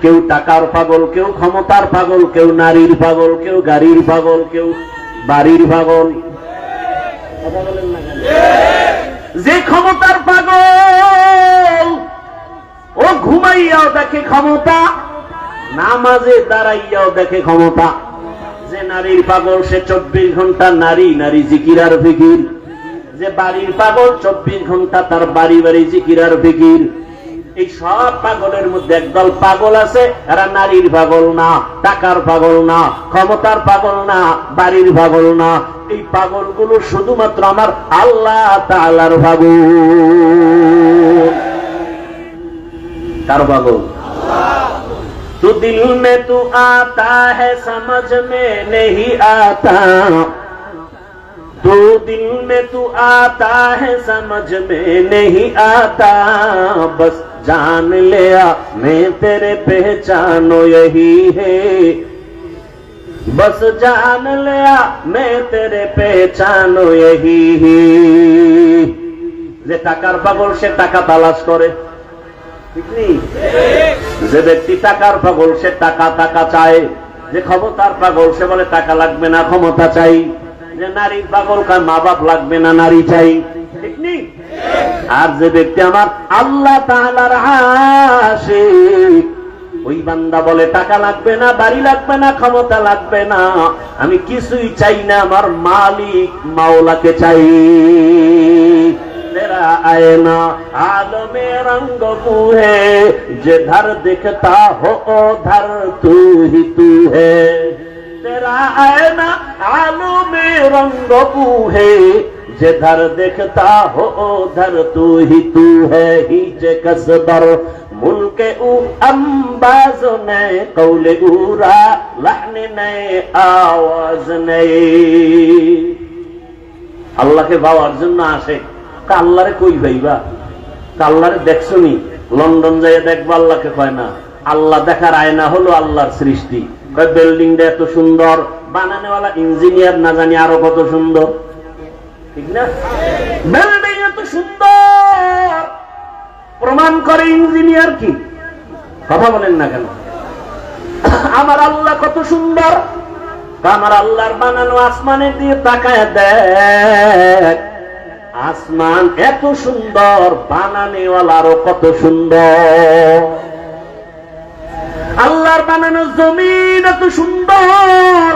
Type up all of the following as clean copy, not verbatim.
কেউ টাকার পাগল, কেউ ক্ষমতার পাগল, কেউ নারীর পাগল, কেউ গাড়ির পাগল, কেউ বাড়ির পাগল। কথা বলেন না কেন? যে ক্ষমতার পাগল ও ঘুমাইয়াও দেখে ক্ষমতা, নামাজে দাঁড়াইয়াও দেখে ক্ষমতা। যে নারীর পাগল সে 24 ঘন্টা নারী নারী জিকির আর ফিকির। যে বাড়ির পাগল 24 ঘন্টা তার বাড়ি বাড়ি জিকির আর ফিকির। এই সব পাগলের মধ্যে একদল পাগল আছে, এরা নারীর পাগল না, টাকার পাগল না, ক্ষমতার পাগল না, বাড়ির পাগল না। এই পাগলগুলো শুধুমাত্র আমার আল্লাহ তাআলার পাগল। কার পাগল? तू दिल में तू आता है समझ में नहीं आता, तू दिल में तू आता है समझ में नहीं आता, बस जान लिया मैं तेरे पहचानो यही है, बस जान लिया मैं तेरे पहचानो यही है। যে টাকার পাগল সে টাকা তালাশ করে, ঠিক নেই? যে ব্যক্তি টাকার পাগল সে টাকা টাকা চায়। যে ক্ষমতার পাগল সে বলে টাকা লাগবে না, ক্ষমতা চাই। যে নারীর পাগল কার মা বাপ লাগবে না, নারী চাই, ঠিক নেই? আর যে ব্যক্তি আমার আল্লাহ তাআলার আশিক, ওই বান্দা বলে টাকা লাগবে না, বাড়ি লাগবে না, ক্ষমতা লাগবে না, আমি কিছুই চাই না, আমার মালিক মাওলাকে চাই। तेरा आईना आलमे रंग तू है, जिधर दिखता हो उधर तू ही तू है। तेरा आईना आलमे रंग तू है, जिधर दिखता हो उधर तू ही तू है। हीजे कसबर मुल्के उ अंबाज ने कौले उरा लहने ने आवाज ने। अल्लाह के पाওয়ার জন্য আসে। আল্লাহরে কই ভাইবা? আল্লাহরে দেখছো নি? লন্ডন যাইয়া দেখবা, আল্লাহকে কয় না। আল্লাহ দেখার আয়না হলো আল্লাহর সৃষ্টি। কয় বিল্ডিংটা এত সুন্দর, বানানোওয়ালা ইঞ্জিনিয়ার না জানি আরো কত সুন্দর, ঠিক না? বিল্ডিং এত সুন্দর প্রমাণ করে ইঞ্জিনিয়ার কি? কথা বলেন না কেন? আমার আল্লাহ কত সুন্দর, আমার আল্লাহর বানানো আসমানের দিয়ে তাকায় দেখ, আসমান এত সুন্দর, বানানেওয়ালারও কত সুন্দর। আল্লাহর বানানো জমিন এত সুন্দর,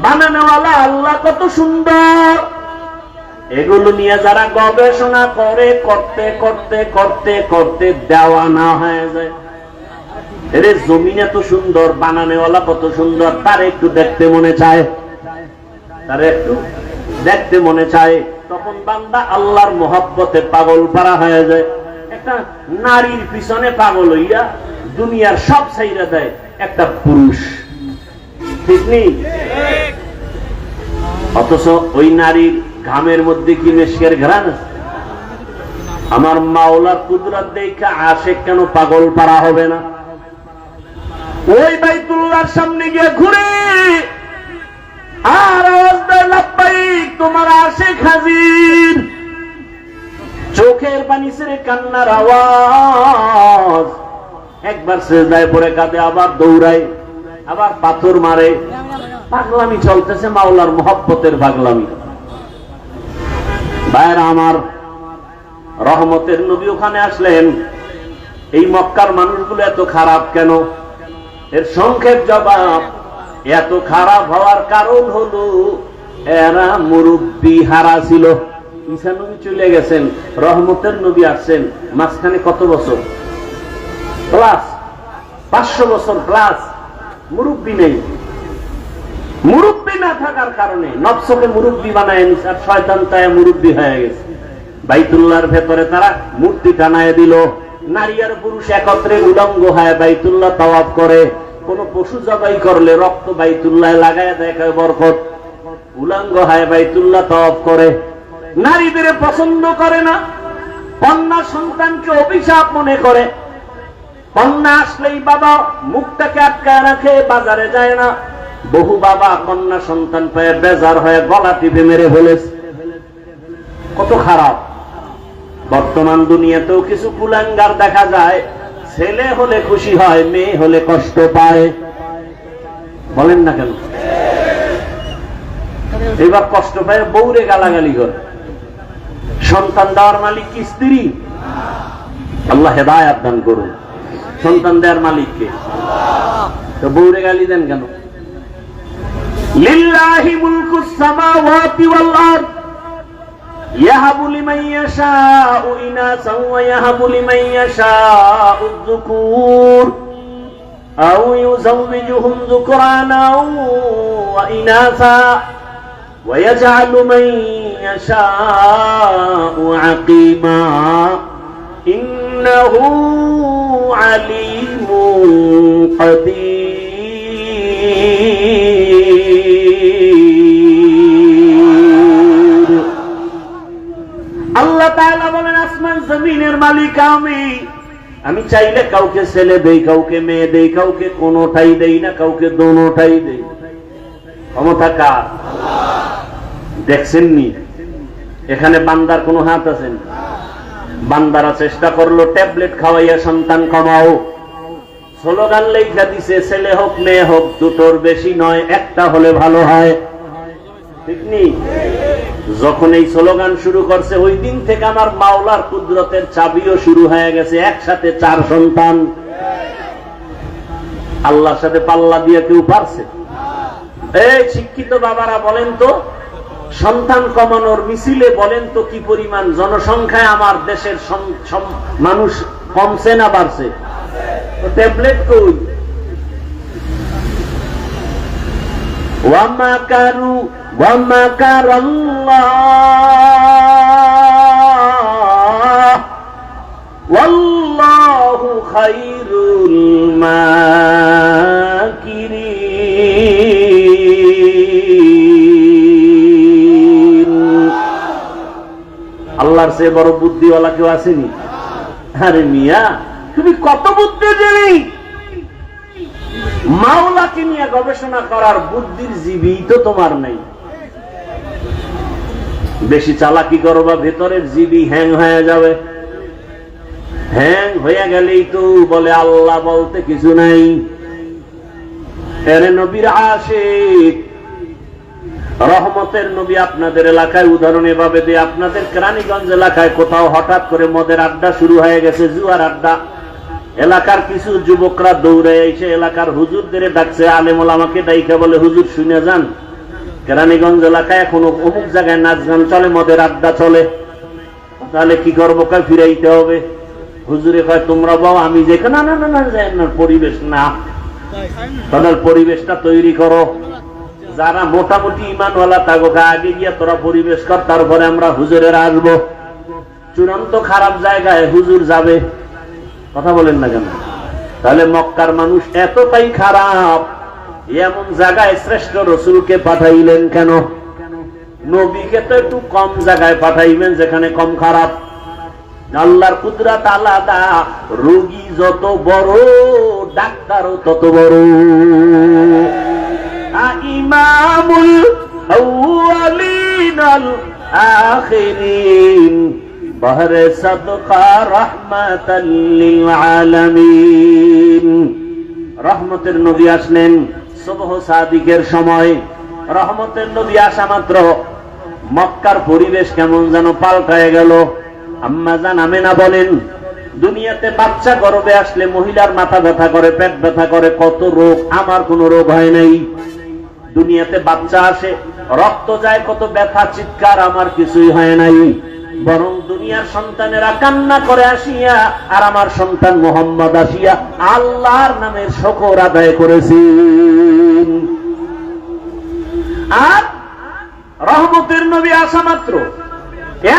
বানানোওয়ালা আল্লাহ কত সুন্দর। এগুলো নিয়ে যারা গবেষণা করে, করতে করতে করতে করতে দেওয়ানা হয়ে যায়। এর জমিন এত সুন্দর, বানানোওয়ালা কত সুন্দর, তার একটু দেখতে মনে চায়, তার একটু দেখতে মনে চায়। তখন বান্দা আল্লাহর মোহাব্বতে পাগল পারা হয়ে যায়। একটা নারীর পিছনে পাগল হইয়া দুনিয়ার সব ছাইরা দেয় একটা পুরুষ, ঠিক নেই? অথচ ওই নারীর ঘামের মধ্যে কি মেশকের ঘ্রাণ আছে? আমার মাওলার কুদরত দেখে আশিক কেন পাগল পারা হবে না? ওই বাইতুল্লাহর সামনে গিয়ে ঘুরে আর আওয়াজ দেয় লাব্বাইক, তোমার আশিক হাজির। চোখের পানি ছেড়ে কান্নার আওয়াজ। একবার সিজদায় পড়ে কাঁদে, আবার দৌড়ায়, আবার পাথর মারে। পাগলামি চলতেছে, মাওলার মোহাব্বতের পাগলামি। ভাইরা আমার, রহমতের নবী ওখানে আসলেন। এই মক্কার মানুষগুলো এত খারাপ কেন? এর সংক্ষেপ জবাব, এত খারাপ হওয়ার কারণ হলো এরা মুরব্বী হারা ছিল। ঈসা নবী চলে গেছেন, রহমতের নবী আসছেন, মাঝখানে কত বছর প্লাস? 500 বছর প্লাস। মুরব্বী নেই। মুরব্বী না থাকার কারণে নফসকে মুরব্বী বানায় নিছে, আর শয়তান তাই মুরব্বী হয়ে গেছে। বাইতুল্লাহর ভেতরে তারা মূর্তি টানায় দিল। নারী আর পুরুষ একত্রে উলঙ্গ হয়ে বাইতুল্লাহ তাওয়াফ করে। কোন পশু জবাই করলে রক্ত বাইতুল্লাহ লাগায় দেখায় বরকত। উলঙ্গ হয়ে বাইতুল্লাহ তাওয়াফ করে। নারীদের পছন্দ করে না, কন্যা সন্তানকে অভিশাপ মনে করে। কন্যা আসলেই বাবা মুখটাকে আটকায় রাখে, বাজারে যায় না। বহু বাবা কন্যা সন্তান পেয়ে বেজার হয়ে গলা টিপে মেরে ফেলেছে। কত খারাপ! বর্তমান দুনিয়াতেও কিছু কুলাঙ্গার দেখা যায়, ছেলে হলে খুশি হয়, মেয়ে হলে কষ্ট পায়। বলেন না কেন? এবার কষ্ট পায় বউরে গালাগালি করে। সন্তান দেওয়ার মালিক কি স্ত্রী? আল্লাহ হেদায়েত দান করুন। সন্তান দেওয়ার মালিককে, তো বউরে গালি দেন কেন? লিল্লাহি মুলকুস সামাওয়াতি ওয়াল আরদ ইয়াহাবু লিমান ইয়াশাউ ইনাসা ওয়া ইয়াহাবু লিমান ইয়াশাউ যুকুর আও ইউযাওবিজুহুম যুকরানা ওয়া ইনাসা ওয়া ইয়াজআলু মান ইয়াশাউ আকিমা ইন্নাহু আলিমুন কাদির। আল্লাহ তাআলা বলেন, আসমান জমিনের মালিক আমি চাইলে কাউকে ছেলে দেই, কাউকে মেয়ে দেই, কাউকে কোনোটাই দেই না, কাউকে দোনোটাই দেই। ক্ষমতা কার? দেখছেননি এখানে বান্দার কোনো হাত আছে? বান্দারা চেষ্টা করলো ট্যাবলেট খাওয়াইয়া সন্তান কমাও, স্লোগান লেখা দিছে, ছেলে হোক মেয়ে হোক দুটোর বেশি নয়, একটা হলে ভালো হয়। ঠিক নেই? যখন এই স্লোগান শুরু করছে ওই দিন থেকে আমার মাওলার কুদরতের চাবিও শুরু হয়ে গেছে। একসাথে 4 সন্তান। আল্লাহর সাথে পাল্লা দিয়ে কেউ পারছে? এই শিক্ষিত বাবারা বলেন তো, সন্তান কমানোর মিছিলে বলেন তো কি পরিমাণ জনসংখ্যায় আমার দেশের মানুষ কমছে না বাড়ছে? ট্যাবলেট কই? ওয়ামাকারু ওয়ামাকারাল্লাহ ওয়াল্লাহু খায়রুল মাকিরিন। আল্লাহর চেয়ে বড় বুদ্ধিওয়ালা কেউ আসেনি? আরে মিয়া, তুমি কত বুদ্ধিজীবী! মাওলাকে নিয়ে গবেষণা করার বুদ্ধির জীবী তো তোমার নাই। বেশি চালাকি করবা, ভেতরের জীবী হ্যাং হয়ে যাবে। হ্যাং হয়ে গেলেই তো বলে আল্লাহ বলতে কিছু নাই। এরে নবীর আশিক, রহমতের নবী আপনাদের এলাকায় উদাহরণ এভাবে দিয়ে, আপনাদের কেরানীগঞ্জ এলাকায় কোথাও হঠাৎ করে মদের আড্ডা শুরু হয়ে গেছে, জুয়ার আড্ডা। এলাকার কিছু যুবকরা দৌড়ে এসে এলাকার হুজুরদের ডাকছে, আলেম ওলামাকে ডাইকা বলে, হুজুর শুনে যান, কেরানীগঞ্জ এলাকায় এখনো অমুক জায়গায় নাচ গান চলে, মদের আড্ডা চলে, তাহলে কি করবো? কয় ফিরাইতে হবে। হুজুরে কয় তোমরা বাবা আমি যেখানে, না না না না, পরিবেশ না, তাদের পরিবেশটা তৈরি করো। যারা মোটামুটি ইমানওয়ালা তাকে আগে গিয়া তোরা পরিবেশ কর, তারপরে আমরা হুজুরের আসবো। চূড়ান্ত খারাপ জায়গায় হুজুর যাবে? কথা বলেন না কেন? তাহলে মক্কার মানুষ এতটাই খারাপ, এমন জায়গায় শ্রেষ্ঠ রসুলকে পাঠাইলেন কেন? নবীকে তো একটু কম জায়গায় পাঠাইবেন যেখানে কম খারাপ। আল্লাহর কুদরত আলাদা, রোগী যত বড় ডাক্তারও তত বড়। ইমামুল আউয়ালিন আল আখিরিন বহরে সাদকা রাহমাতাল লিল আলামিন। রহমতের নবী আসলেন সুবহ সাদিকের সময়। রহমতের নবী আসা মাত্র মক্কার পরিবেশ কেমন যেন পাল্টায় গেল। আম্মা জান আমেনা বলেন, দুনিয়াতে বাচ্চা গর্ভে আসলে মহিলার মাথা ব্যথা করে, পেট ব্যথা করে, কত রোগ। আমার কোনো রোগ হয় নাই। দুনিয়াতে বাচ্চা আসে, রক্ত যায়, কত ব্যথা, চিৎকার, আমার কিছুই হয় নাই। বরং দুনিয়ার সন্তানেরা কান্না করে আসিয়া, আর আমার সন্তান মোহাম্মদ আসিয়া আল্লাহর নামের শুকর আদায় করেছি। আর রহমতের নবী আসা মাত্র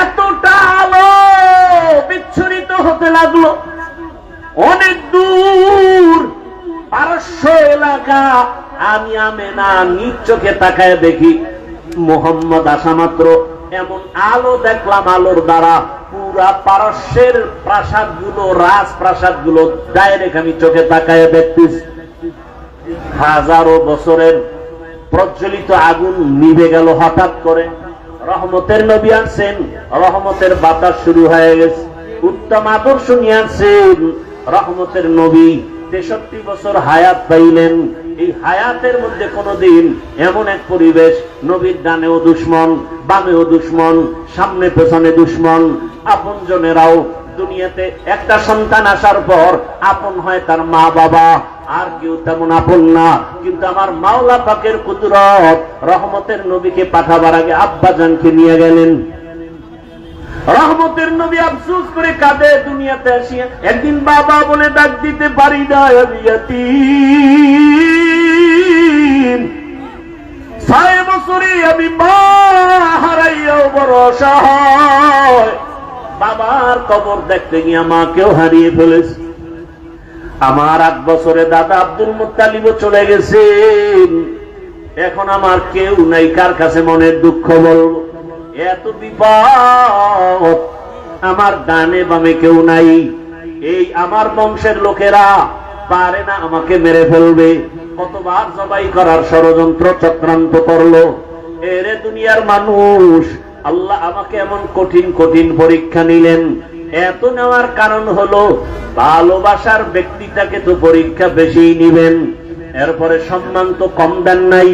এতটা আলো বিচ্ছুরিত হতে লাগলো, অনেক দূর পারস্য এলাকা। আমি আমেনা নিজ চোখে তাকায় দেখি মোহাম্মদ আসা মাত্র এমন আলো দেখলাম, আলোর দ্বারা পুরা পারস্যের প্রাসাদ গুলো, রাজপ্রাসাদ গুলো ডাইরেক্ট আমি চোখে তাকায় দেখতেছি। হাজারো বছরের প্রজ্বলিত আগুন নিভে গেল হঠাৎ করে। রহমতের নবী আনছেন, রহমতের বাতাস শুরু হয়ে গেছে। উত্তম আদর্শ নিয়ে আনছেন, রহমতের নবী 63 বছর হায়াত পাইলেন। এই হায়াতের মধ্যে কোনদিন এমন এক পরিবেশ, নবীর ডানেও দুশ্মন, বামেও দুশ্মন, সামনে পেছনে দুশ্মন, আপনজনেরাও। দুনিয়াতে একটা সন্তান আসার পর আপন হয় তার মা বাবা, আর কেউ তেমন আপন না। কিন্তু আমার মাওলা পাকের কুদরত, রহমতের নবীকে পাঠাবার আগে আব্বাজানকে নিয়ে গেলেন। রহমতের নবী আফসোস করে কাঁদে দুনিয়াতে আসিয়া, একদিন বাবা বলে ডাক দিতে পারি না, আমি ইয়াতীম। 6 বছরে আমি মা হারাইয়াও বড় অসহায়। বাবার কবর দেখতে গিয়া মাকেও হারিয়ে ফেলেছি। আমার 8 বছরে দাদা আব্দুল মুত্তালিবও চলে গেছেন। এখন আমার কেউ নাই, কার কাছে মনের দুঃখ বলবো? এত বিপদ, আমার ডানে বামে কেউ নাই। এই আমার বংশের লোকেরা পারে না, আমাকে মেরে ফেলবে। কতবার জবাই করার ষড়যন্ত্র চক্রান্ত করলো। এরে দুনিয়ার মানুষ, আল্লাহ আমাকে এমন কঠিন কঠিন পরীক্ষা নিলেন। এত নেওয়ার কারণ হলো ভালোবাসার ব্যক্তিটাকে তো পরীক্ষা বেশি নিবেন, এরপরে সম্মান তো কম দেন নাই।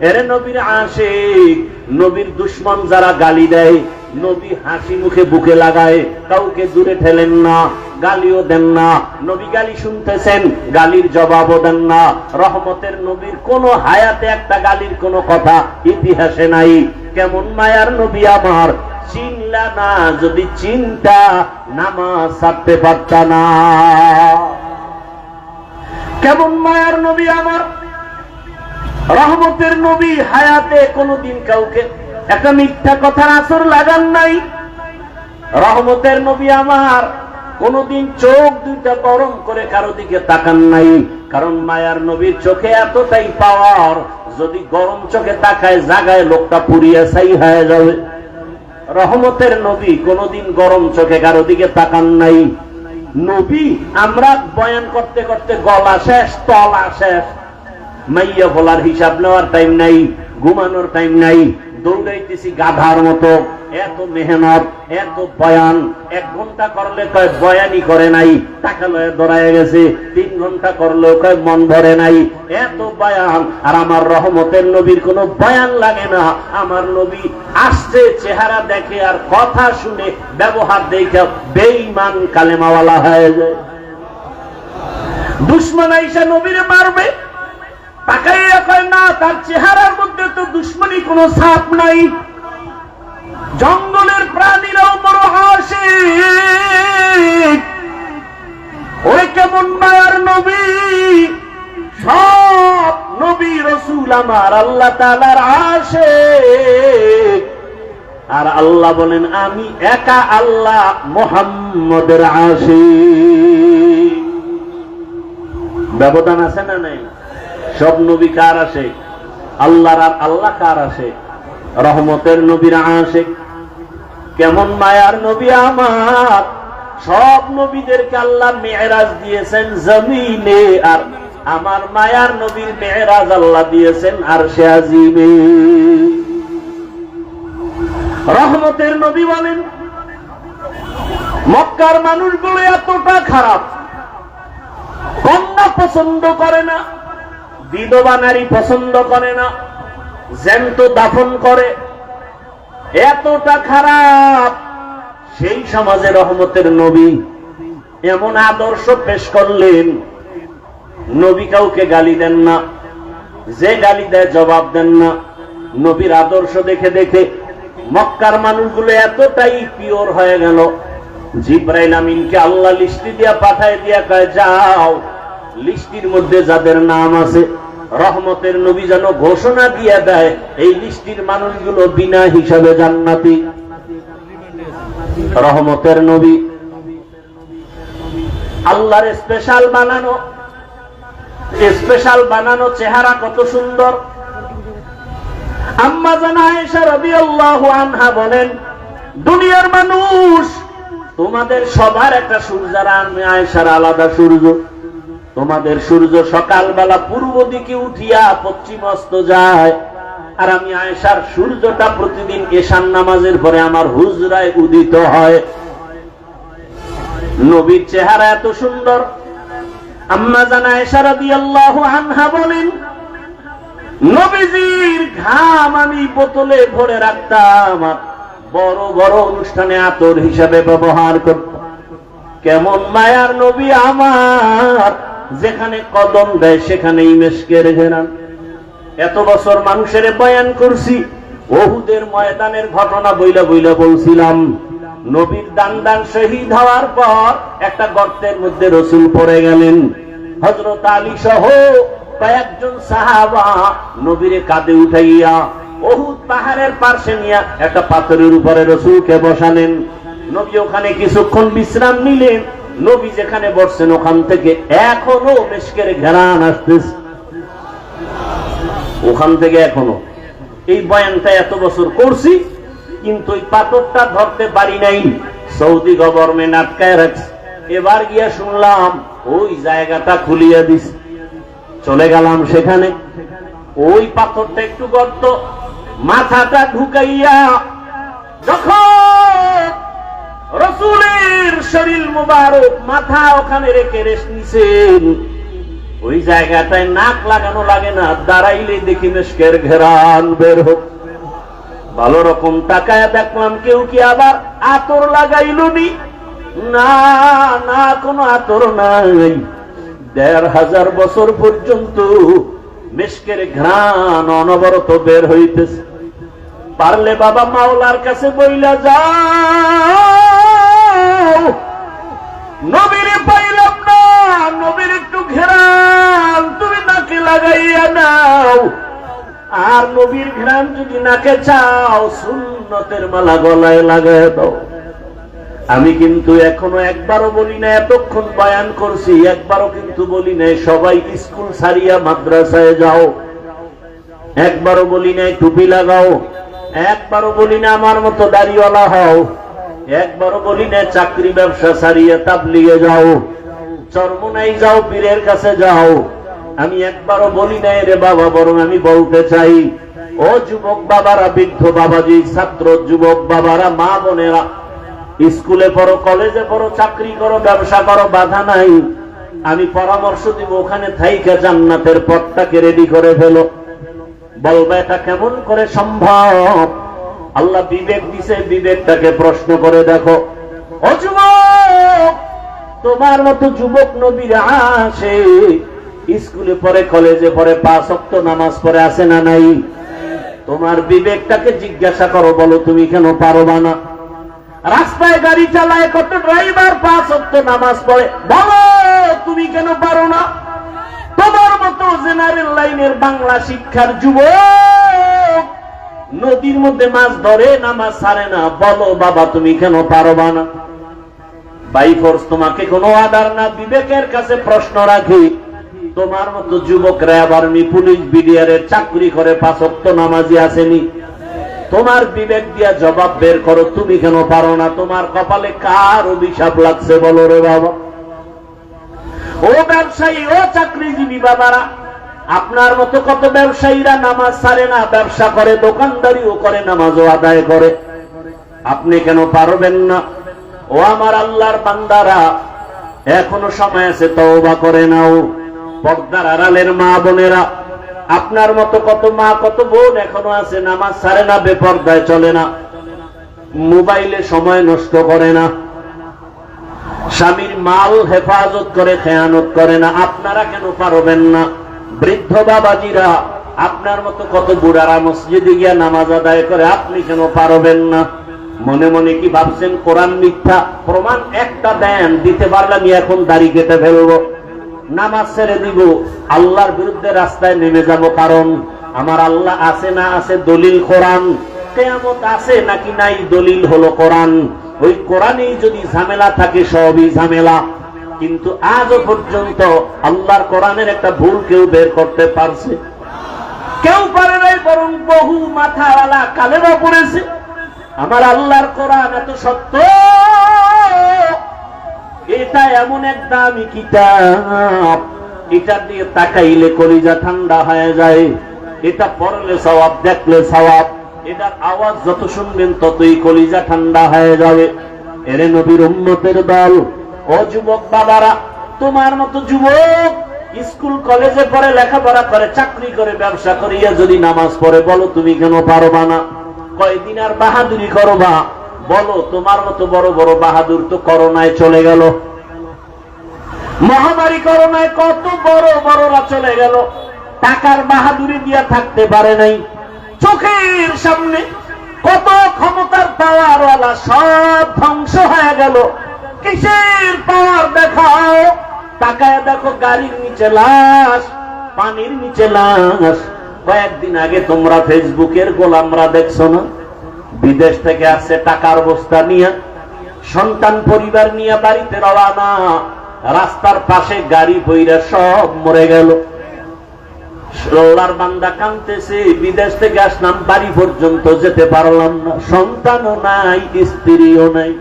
এরে নবীর আশিক, নবীর দুশ্মন যারা গালি দেয়, নবী হাসি মুখে বুকে লাগায়, কাউকে দূরে ঠেলেন না, গালিও দেন না। নবী গালি শুনতেছেন, গালির জবাবও দেন না। রহমতের নবীর কোন হায়াতে একটা গালির কোন কথা ইতিহাসে নাই। কেমন মায়ার নবী আমার, চিনলা না, যদি চিন্তা নামাজ ছাড়তে পারতা না। কেমন মায়ার নবী আমার, রহমতের নবী হায়াতে কোনদিন কাউকে একটা মিথ্যা কথার আসর লাগান নাই। রহমতের নবী আমার কোনদিন চোখ দুইটা গরম করে কারো দিকে তাকান নাই। কারণ মায়ার নবীর চোখে এতটাই পাওয়ার, যদি গরম চোখে তাকায় জাগায় লোকটা পুড়িয়া ছাই হয়ে যাবে। রহমতের নবী কোনদিন গরম চোখে কারো দিকে তাকান নাই। নবী আমরা বয়ান করতে করতে গলা শেষ, তলা শেষ, মাইয়া বলার হিসাব নেওয়ার টাইম নাই, ঘুমানোর টাইম নাই, দৌড়াইতেছি গাধার মতো। এত মেহনত, এত বয়ান। 1 ঘন্টা করলে কয় বয়ানই করে নাই, টাকা লয়ে দৌড়ায় গেছে। 3 ঘন্টা করলেও কয় মন ভরে নাই। এত বয়ান, আর আমার রহমতের নবীর কোনো বয়ান লাগে না। আমার নবী আসছে, চেহারা দেখে আর কথা শুনে, ব্যবহার দেখে বেঈমান কালেমাওয়ালা হয়ে যায়। দুশমন আইসা নবীরে মারবে, তাকাইয়া কয় না, তার চেহারার মধ্যে তো দুশ্মনী কোনো ছাপ নাই। জঙ্গলের প্রাণীরাও বড় আশিক। ওরে কেমন মায়ার নবী, সব নবী রাসূল আমার আল্লাহ তাআলার আশিক। আর আল্লাহ বলেন আমি একা আল্লাহ মুহাম্মদের আশিক। ব্যবধান আছে না নাই? সব নবী কার আশিক? আল্লাহর। আর আল্লাহ কার আশিক? রহমতের নবীর আশিক। কেমন মায়ার নবী আমার, সব নবীদেরকে আল্লাহ মেরাজ দিয়েছেন জমিনে, আর আমার মায়ার নবীর মেরাজ আল্লাহ দিয়েছেন আরশে আজিমে। রহমতের নবী বলেন মক্কার মানুষগুলো এতটা খারাপ, কন্যা পছন্দ করে না, বিধবা নারী পছন্দ করে না, জ্যান্ত দাফন করে, এতটা খারাপ। সেই সমাজে রহমতের নবী এমন আদর্শ পেশ করলেন, নবী কাউকে গালি দেন না, যে গালি দেয় জবাব দেন না। নবীর আদর্শ দেখে দেখে মক্কার মানুষগুলো এতটাই পিওর হয়ে গেল, জিবরাইল আমিনকে আল্লাহ লিস্টি দিয়া পাঠায় দিয়া কয় যাও, লিস্টির মধ্যে যাদের নাম আছে রহমতের নবী যেন ঘোষণা দিয়ে দেয় এই লিস্টির মানুষগুলো বিনা হিসাবে জান্নাতি। রহমতের নবী আল্লাহর স্পেশাল বানানো চেহারা কত সুন্দর। আম্মা জানা আয়েশা রাদিয়াল্লাহু আনহা বলেন দুনিয়ার মানুষ তোমাদের সবার একটা সূর্য, আর আমি আয়েশার আলাদা সূর্য। তোমাদের সূর্য সকালবেলা পূর্ব দিকে উঠিয়া পশ্চিম অস্ত যায়, আর আমি আয়েশার সূর্যটা প্রতিদিন এশার নামাজের পরে আমার হুজরায় উদিত হয়। নবীর চেহারা এত সুন্দর, আম্মা জান আয়েশা রাদিয়াল্লাহু আনহা বলেন, নবীজির ঘাম আমি বোতলে ভরে রাখতাম, বড় বড় অনুষ্ঠানে আতর হিসাবে ব্যবহার করতাম। কেমন মায়ার নবী আমার, যেখানে কদম দেয় সেখানেই মেশকের ঘেরান। এত বছর মানুষের বয়ান করছি, উহুদের ময়দানের ঘটনা বইলা বইলা বলছিলাম। নবীর দান শহীদ হওয়ার পর একটা গর্তের মধ্যে রাসূল পড়ে গেলেন। হযরত আলী সহ কয়েকজন সাহাবা নবীরে কাঁধে উঠাইয়া উহুদ পাহাড়ের পাশে নিয়ে একটা পাথরের উপরে রাসূলকে বসালেন। নবী ওখানে কিছুক্ষণ বিশ্রাম নিলেন। নবী যেখানে বসছেন ওখান থেকে এখনো মেশকের ঘেরান আসতেছে, ওখান থেকে এখনো। এই বয়ানটা এত বছর করছি, কিন্তু ওই পাথরটা ধরতে পারি নাই, সৌদি গভর্নমেন্ট আটকায় রাখছে। এবার গিয়া শুনলাম ওই জায়গাটা খুলিয়া দিস, চলে গেলাম সেখানে। ওই পাথরটা একটু গর্ত, মাথাটা ঢুকাইয়া যখন রাসূলের শরীর মুবারক মাথা ওখানে রেখে রেস্ট নিছেন, ওই জায়গাটায় নাক লাগানো লাগে না, দাঁড়াইলে দেখি মেশকের ঘেরান বের হচ্ছে। ভালো রকম তাকায় দেখলাম কেউ কি আবার আতর লাগাইলো নি? না না, কোনো আতর নাই। ১৫০০ বছর পর্যন্ত মেশকের ঘ্রাণ অনবরত বের হইতেছে। পারলে বাবা মাওলার কাছে বইলা যাও, নবীরে পাইলাম না, নবীর একটু ঘেরান তুমি নাকে লাগাইয়া নাও। আর নবীর ঘ্রাণ যদি নাকে চাও, সুন্নতের মালা গলায় লাগাই দাও। আমি কিন্তু এখনো একবারও বলি না, এতক্ষণ বয়ান করছি, একবারও কিন্তু বলি নাই সবাই স্কুল ছাড়িয়া মাদ্রাসায় যাও। একবারও বলি নাই টুপি লাগাও। একবারও বলি না আমার মতো দাড়িওয়ালা হও। একবারও বলি না চাকরি ব্যবসা ছাড়িয়ে তাবলিগে যাও, চরমোনাই যাও, পীরের কাছে যাও। আমি একবারও বলি নাই রে বাবা, বরং আমি বলতে চাই, ও যুবক বাবারা, বৃদ্ধ বাবাজি, ছাত্র যুবক বাবারা, মা বোনেরা, স্কুলে পড়ো, কলেজে পড়ো, চাকরি করো, ব্যবসা করো, বাধা নাই। আমি পরামর্শ দিব, ওখানে থাইকা জান্নাতের পথটাকে রেডি করে ফেলো। বলবে এটা কেমন করে সম্ভব? আল্লাহ বিবেক দিছে, বিবেকটাকে প্রশ্ন করে দেখো। ও যুবক, তোমার মতো যুবক নবীর আসে, স্কুলে পড়ে, কলেজে পড়ে, ৫ ওয়াক্ত নামাজ পড়ে, আছে না নাই? তোমার বিবেকটাকে জিজ্ঞাসা করো, বলো তুমি কেন পারবা না? রাস্তায় গাড়ি চালায় কত ড্রাইভার ৫ ওয়াক্ত নামাজ পড়ে, বলো তুমি কেন পারো না? তোমার মতো জেনারেল লাইনের বাংলা শিক্ষার যুবক নদীর মধ্যে মাছ ধরে, নামাজ ছাড়ে না, বলো বাবা তুমি কেন পারবা না? বাই ফোর্স তোমাকে কোনো আদার না, বিবেকের কাছে প্রশ্ন রাখি। তোমার মতো যুবকরা আবার পুলিশ বিডিআরের চাকরি করে, ৫ ওয়াক্ত নামাজি আসেনি। তোমার বিবেক দিয়া জবাব বের করো, তুমি কেন পারো না? তোমার কপালে কার অভিশাপ লাগছে বলো রে বাবা? ও ব্যবসায়ী, ও চাকরিজীবী বাবারা, আপনার মতো কত ব্যবসায়ীরা নামাজ ছাড়ে না, ব্যবসা করে, দোকানদারিও করে, নামাজও আদায় করে। আপনি কেন পারবেন না? ও আমার আল্লাহর বান্দারা, এখনো সময় আছে, তওবা করে নাও। পর্দার আড়ালের মা বোনেরা, আপনার মতো কত মা, কত বোন এখনো আছে, নামাজ ছাড়ে না, বেপর্দায় চলে না, মোবাইলে সময় নষ্ট করে না, স্বামীর মাল হেফাজত করে, খেয়ানত করে না। আপনারা কেন পারবেন না? বৃদ্ধ বাবাজিরা, আপনার মতো কত বুড়ারা মসজিদে গিয়া নামাজ আদায় করে, আপনি কেন পারবেন না? মনে মনে কি ভাবছেন কোরআন মিথ্যা? প্রমাণ একটা দেন, দিতে পারলে আমি এখন দাড়ি কেটে ফেলবো, নামাজ ছেড়ে দিব, আল্লাহর বিরুদ্ধে রাস্তায় নেমে যাব। কারণ আমার আল্লাহ আছে না আছে দলিল কোরআন, কিয়ামত আছে নাকি নাই দলিল হলো কোরআন। ওই কোরআনেই যদি ঝামেলা থাকে, সবই ঝামেলা। কিন্তু আজও পর্যন্ত আল্লাহর কোরআনের একটা ভুল কেউ বের করতে পারছে? কেউ পারে নাই, বরং বহু মাথাওয়ালা কালেমা পড়েছে। আমার আল্লাহর কোরআন এত সত্য, এটা এমন এক দামি কিতাব, এটা দিয়ে তাকাইলে কলিজা ঠান্ডা হয়ে যায়। এটা পড়লে সওয়াব, দেখলে সওয়াব, এটার আওয়াজ যত শুনবেন ততই কলিজা ঠান্ডা হয়ে যাবে। এরে নবীর উম্মতের দল, ও যুবক বাবারা, তোমার মতো যুবক স্কুল কলেজে পড়ে, লেখাপড়া করে, চাকরি করে, ব্যবসা করিয়া যদি নামাজ পড়ে, বলো তুমি কেন পারবা না? কয়দিন আর বাহাদুরি করবা? বলো, তোমার মতো বড় বড় বাহাদুর তো করোনায় চলে গেল। মহামারী করোনায় কত বড় বড়রা চলে গেল, টাকার বাহাদুরি দিয়া থাকতে পারে নাই। চোখের সামনে কত ক্ষমতার পাওয়ারওয়ালা সব ধ্বংস হয়ে গেল। কিসের পাওয়ার দেখাও? তাকায় দেখো, গাড়ির নিচে লাশ, পানির নিচে লাশ। কয়েকদিন আগে তোমরা ফেসবুকের গোলামরা দেখছো না? বিদেশ থেকে আসছে টাকার বস্তা নিয়ে, সন্তান পরিবার নিয়ে বাড়িতে রওনা, রাস্তার পাশে গাড়ি বইরা সব মরে গেল। আল্লাহর বান্দা কাঁদতেছে, বিদেশ থেকে আসলাম, বাড়ি পর্যন্ত যেতে পারলাম না, সন্তানও নাই, স্ত্রীও নাই।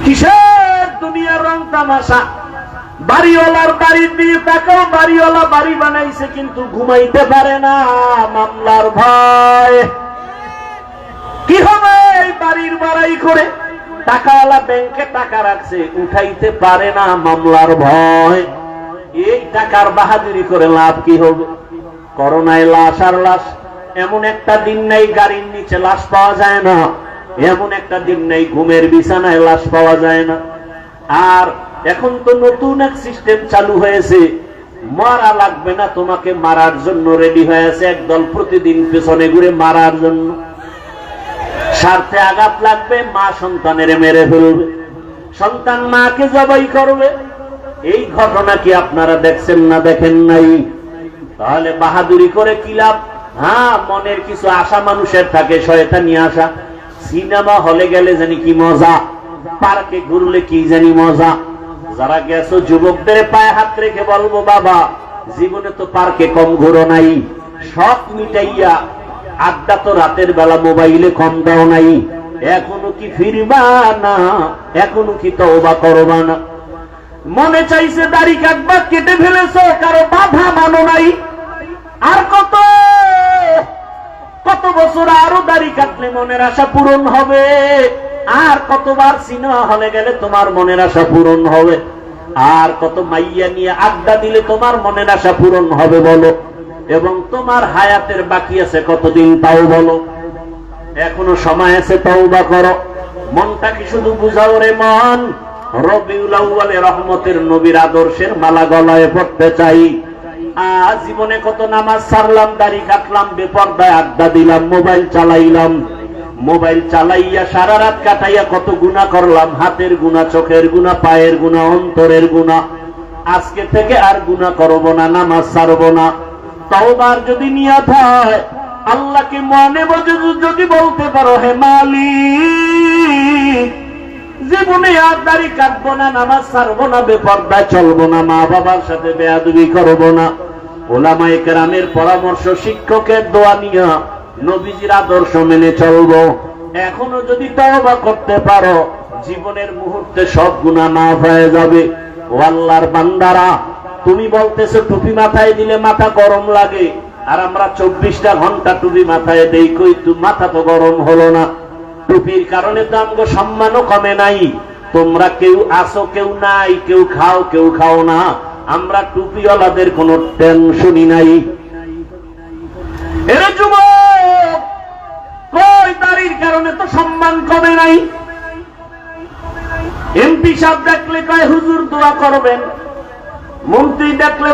কিসের দুনিয়ার রং তামাশা? বাড়িওয়ালার বাড়ির দিয়ে তাকেও, বাড়িওয়ালা বাড়ি বানাইছে কিন্তু ঘুমাইতে পারে না, মামলার ভয়। কি হবে এই বাড়ির বাড়াই করে? টাকাওয়ালা ব্যাংকে টাকা রাখছে, উঠাইতে পারে না, মামলার ভয়। এই টাকার বাহাদুরি করে লাভ কি হবে? করোনায় লাশ আর লাশ। এমন একটা দিন নাই গাড়ির নিচে লাশ পাওয়া যায় না, এমন একটা দিন নাই ঘুমের বিছানায় লাশ পাওয়া যায় না। আর এখন তো নতুন এক সিস্টেম চালু হয়েছে, মারা লাগবে না, তোমাকে মারার জন্য রেডি হয়েছে একদল, প্রতিদিন পেছনে ঘুরে মারার জন্য। স্বার্থে আঘাত লাগবে, মা সন্তানের মেরে ফেলবে, সন্তান মাকে জবাই করবে। এই ঘটনা কি আপনারা দেখছেন না দেখেন নাই? তাহলে বাহাদুরি করে কি লাভ? হ্যাঁ, মনের কিছু আশা মানুষের থাকে, শয়তানি আশা। সিনেমা হলে গেলে জানি কি মজা, পার্কে ঘুরলে কি জানি মজা। যারা গেছো যুবকদের পায়ে হাত রেখে বলবো, বাবা জীবনে তো পার্কে কম ঘুরো নাই, সব মিটাইয়া আড্ডা তো রাতের বেলা মোবাইলে কম দাও নাই। এখনো কি ফিরবা না? এখনো কি তওবা করবা না? মনে চাইছে দাড়ি কাটবা, কেটে ফেলেছো, কারো বাধা মানো নাই। আর কত কত বছর আরো দাড়ি কাটলে মনের আশা পূরণ হবে? আর কতবার সিনেমা হলে গেলে তোমার মনের আশা পূরণ হবে? আর কত মাইয়া নিয়ে আড্ডা দিলে তোমার মনের আশা পূরণ হবে বলো? এবং তোমার হায়াতের বাকি আছে কতদিন তাও বলো? এখনো সময় আছে, তওবা করো। মনটা কি শুধু বুঝাও রে মন, রবিউল আউয়ালে রহমতের নবীর আদর্শের মালা গলায় পড়তে চাই। জীবনে কত নামাজ ছাড়লাম, দাড়ি কাটলাম, বেপরদায় আড্ডা দিলাম, মোবাইল চালাইলাম, মোবাইল চালাইয়া সারা রাত কাটাইয়া কত গুনাহ করলাম, হাতের গুনাহ, চোখের গুনাহ, পায়ের গুনাহ, অন্তরের গুনাহ। আজকে থেকে আর গুনাহ করব না, নামাজ ছাড়ব না। তওবার যদি নিয়ত হয়, আল্লাহকে মনে বুঝে যদি বলতে পারো, হে মালিক জীবনে আর দাড়ি কাটবো না, নামাজ ছাড়বো না, বেপরদায় চলবো না, মা বাবার সাথে বেয়াদবি করবো না, ওলামায়ে কেরামের পরামর্শ, শিক্ষকের দোয়া নিয়ে নবীজির আদর্শ মেনে চলবো। এখনো যদি তওবা করতে পারো, জীবনের মুহূর্তে সব গুনাহ মাফ হয়ে যাবে। ও আল্লাহর বান্দারা, তুমি বলতেছো টুপি মাথায় দিলে মাথা গরম লাগে, আর আমরা 24টা ঘন্টা টুপি মাথায় দেই, কই তো মাথা তো গরম হলো না। টুপির কারণে তো আমগো সম্মানও কমে নাই। তোমরা কেউ আসো, কেউ নাই, কেউ খাও, কেউ খাও না, আমরা টুপিওয়ালাদের কোনো টেনশনই নাই। এর যুবক, কই দাড়ির কারণে তো সম্মান কমে নাই। এমপি সাহেব দেখলে কয় হুজুর দোয়া করবেন, মন্ত্রী দেখলে